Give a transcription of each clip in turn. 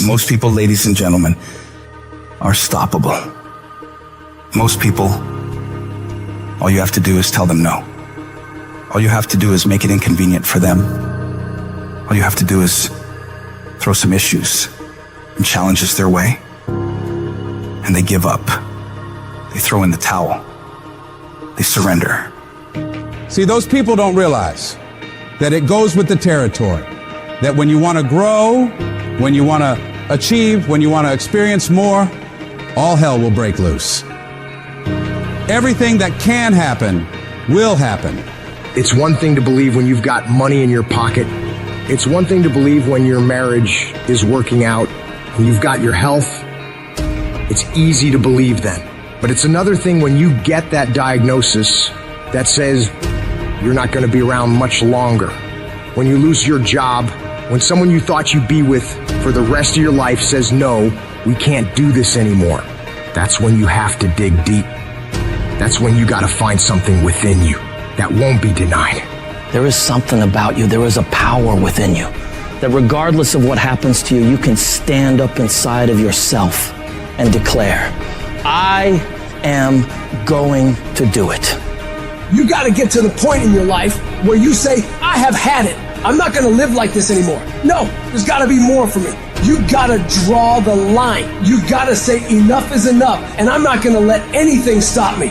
Most people, ladies and gentlemen, are stoppable. Most people, all you have to do is tell them no. All you have to do is make it inconvenient for them. All you have to do is throw some issues and challenges their way, and they give up. They throw in the towel. They surrender. See, those people don't realize that it goes with the territory. That when you want to grow, when you want to achieve, when you want to experience more, all hell will break loose. Everything that can happen will happen. It's one thing to believe when you've got money in your pocket. It's one thing to believe when your marriage is working out, when you've got your health. It's easy to believe then. But it's another thing when you get that diagnosis that says you're not going to be around much longer. When you lose your job, when someone you thought you'd be with for the rest of your life says, no, we can't do this anymore. That's when you have to dig deep. That's when you got to find something within you that won't be denied. There is something about you. There is a power within you that regardless of what happens to you, you can stand up inside of yourself and declare, I am going to do it. You got to get to the point in your life where you say, I have had it. I'm not going to live like this anymore. No, there's got to be more for me. You got to draw the line. You got to say enough is enough, and I'm not going to let anything stop me.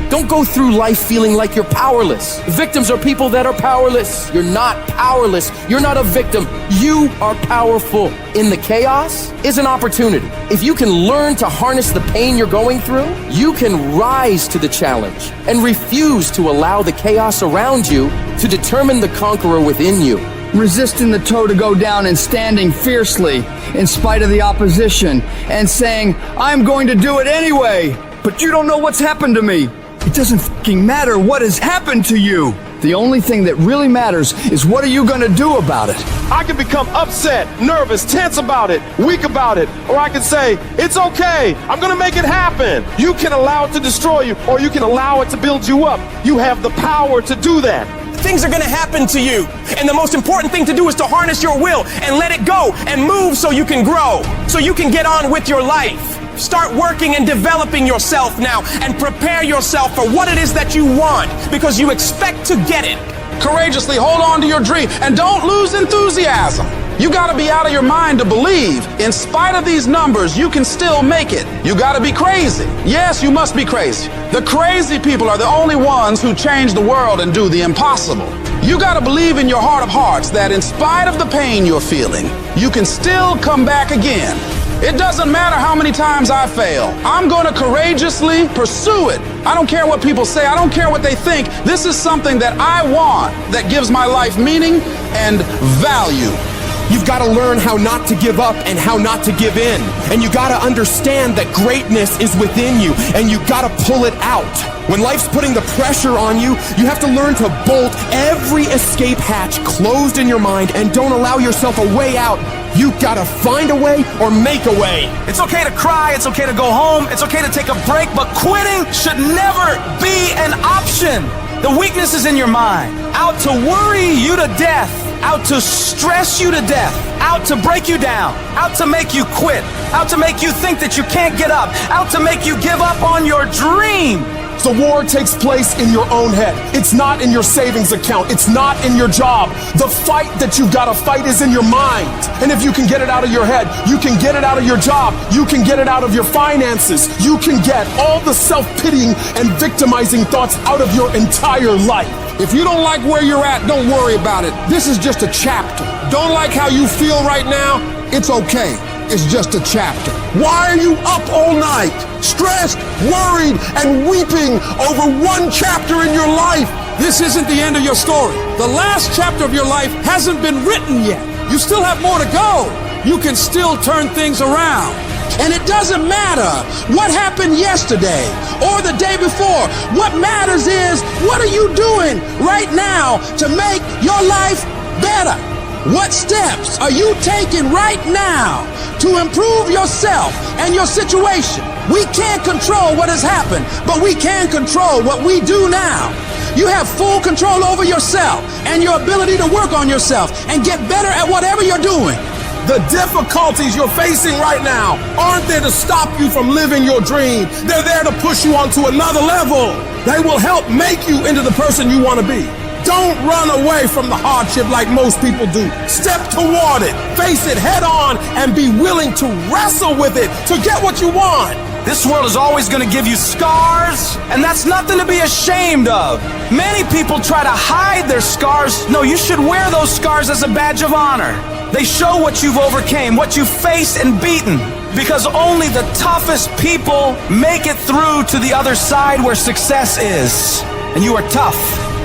Don't go through life feeling like you're powerless. Victims are people that are powerless. You're not powerless. You're not a victim. You are powerful. In the chaos is an opportunity. If you can learn to harness the pain you're going through, you can rise to the challenge and refuse to allow the chaos around you to determine the conqueror within you. Resisting the toe to go down and standing fiercely in spite of the opposition and saying, I'm going to do it anyway, but you don't know what's happened to me. It doesn't fucking matter what has happened to you. The only thing that really matters is what are you going to do about it? I can become upset, nervous, tense about it, weak about it, or I can say, it's okay, I'm going to make it happen. You can allow it to destroy you, or you can allow it to build you up. You have the power to do that. Things are going to happen to you, and the most important thing to do is to harness your will and let it go and move so you can grow, so you can get on with your life. Start working and developing yourself now and prepare yourself for what it is that you want, because you expect to get it. Courageously hold on to your dream and don't lose enthusiasm. You gotta be out of your mind to believe. In spite of these numbers, you can still make it. You gotta be crazy. Yes, you must be crazy. The crazy people are the only ones who change the world and do the impossible. You gotta believe in your heart of hearts that in spite of the pain you're feeling, you can still come back again. It doesn't matter how many times I fail. I'm going to courageously pursue it. I don't care what people say. I don't care what they think. This is something that I want that gives my life meaning and value. You've got to learn how not to give up and how not to give in. And you got to understand that greatness is within you, and you got to pull it out. When life's putting the pressure on you, you have to learn to bolt every escape hatch closed in your mind and don't allow yourself a way out. You got to find a way or make a way. It's okay to cry, it's okay to go home, it's okay to take a break, but quitting should never be an option. The weakness is in your mind, out to worry you to death, out to stress you to death, out to break you down, out to make you quit, out to make you think that you can't get up, out to make you give up on your dream. The war takes place in your own head. It's not in your savings account. It's not in your job. The fight that you've got to fight is in your mind. And if you can get it out of your head, you can get it out of your job. You can get it out of your finances. You can get all the self-pitying and victimizing thoughts out of your entire life. If you don't like where you're at, don't worry about it. This is just a chapter. Don't like how you feel right now? It's okay. It's just a chapter. Why are you up all night, stressed, worried, and weeping over one chapter in your life? This isn't the end of your story. The last chapter of your life hasn't been written yet. You still have more to go. You can still turn things around. And it doesn't matter what happened yesterday or the day before. What matters is, what are you doing right now to make your life better? What steps are you taking right now to improve yourself and your situation? We can't control what has happened, but we can control what we do now. You have full control over yourself and your ability to work on yourself and get better at whatever you're doing. The difficulties you're facing right now aren't there to stop you from living your dream. They're there to push you onto another level. They will help make you into the person you want to be. Don't run away from the hardship like most people do. Step toward it, face it head on, and be willing to wrestle with it to get what you want. This world is always going to give you scars, and that's nothing to be ashamed of. Many people try to hide their scars. No, you should wear those scars as a badge of honor. They show what you've overcame, what you've faced and beaten, because only the toughest people make it through to the other side where success is. And you are tough.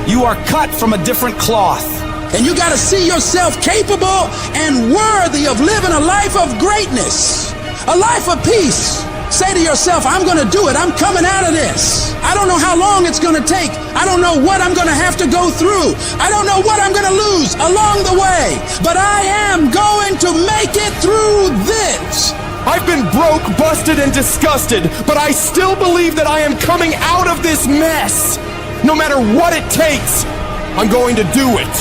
You are cut from a different cloth. And you got to see yourself capable and worthy of living a life of greatness, a life of peace. Say to yourself, I'm going to do it. I'm coming out of this. I don't know how long it's going to take. I don't know what I'm going to have to go through. I don't know what I'm going to lose along the way. But I am going to make it through this. I've been broke, busted, and disgusted, but I still believe that I am coming out of this mess. No matter what it takes, I'm going to do it.